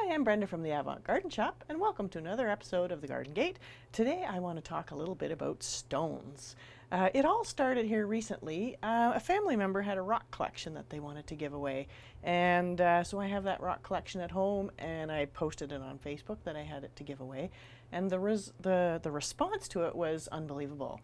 Hi, I'm Brenda from the Avant Garden Shop, and welcome to another episode of The Garden Gate. Today I want to talk a little bit about stones. It all started here recently. A family member had a rock collection that they wanted to give away, and so I have that rock collection at home, and I posted it on Facebook that I had it to give away, and the response to it was unbelievable.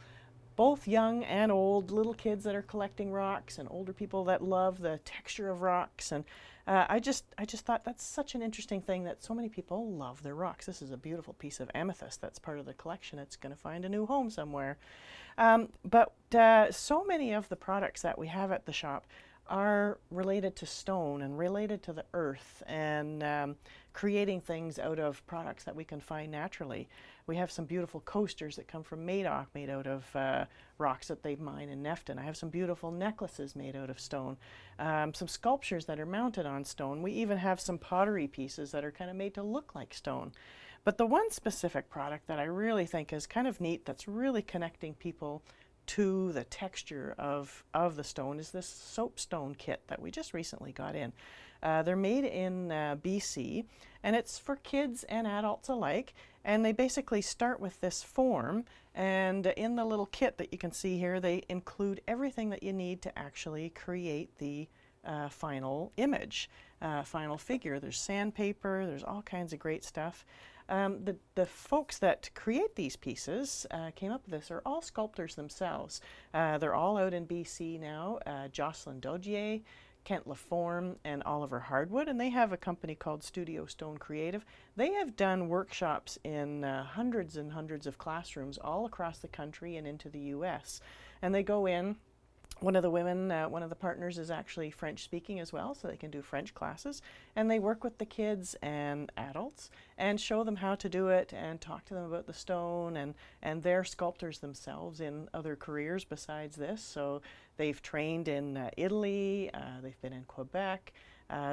Both young and old, little kids that are collecting rocks and older people that love the texture of rocks. And I just thought that's such an interesting thing that so many people love their rocks. This is a beautiful piece of amethyst that's part of the collection. It's going to find a new home somewhere. But so many of the products that we have at the shop are related to stone and related to the earth and creating things out of products that we can find naturally. We have some beautiful coasters that come from Madoc made out of rocks that they mine in Nefton. I have some beautiful necklaces made out of stone, some sculptures that are mounted on stone. We even have some pottery pieces that are kind of made to look like stone. But the one specific product that I really think is kind of neat, that's really connecting people to the texture of the stone, is this soapstone kit that we just recently got in. They're made in BC, and it's for kids and adults alike, and they basically start with this form, and in the little kit that you can see here, they include everything that you need to actually create the final image, final figure. There's sandpaper, there's all kinds of great stuff. The folks that create these pieces, came up with this, are all sculptors themselves. They're all out in BC now, Jocelyne, Kent Laforme, and Oliver Harwood, and they have a company called Studiostone Creative. They have done workshops in hundreds and hundreds of classrooms all across the country and into the US. And they go in. One of the women, one of the partners is actually French speaking as well, so they can do French classes. And they work with the kids and adults and show them how to do it and talk to them about the stone, and they're sculptors themselves in other careers besides this. So they've trained in Italy, they've been in Quebec,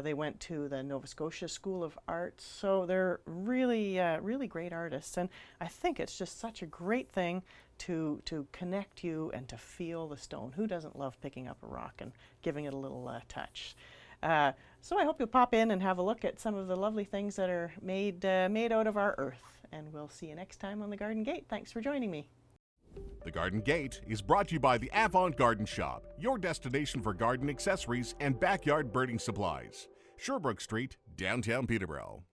they went to the Nova Scotia School of Arts. So they're really, really great artists. And I think it's just such a great thing to connect you and to feel the stone. Who doesn't love picking up a rock and giving it a little touch? So I hope you'll pop in and have a look at some of the lovely things that are made out of our earth. And we'll see you next time on The Garden Gate. Thanks for joining me. The Garden Gate is brought to you by the Avant Garden Shop, your destination for garden accessories and backyard birding supplies. Sherbrooke Street, downtown Peterborough.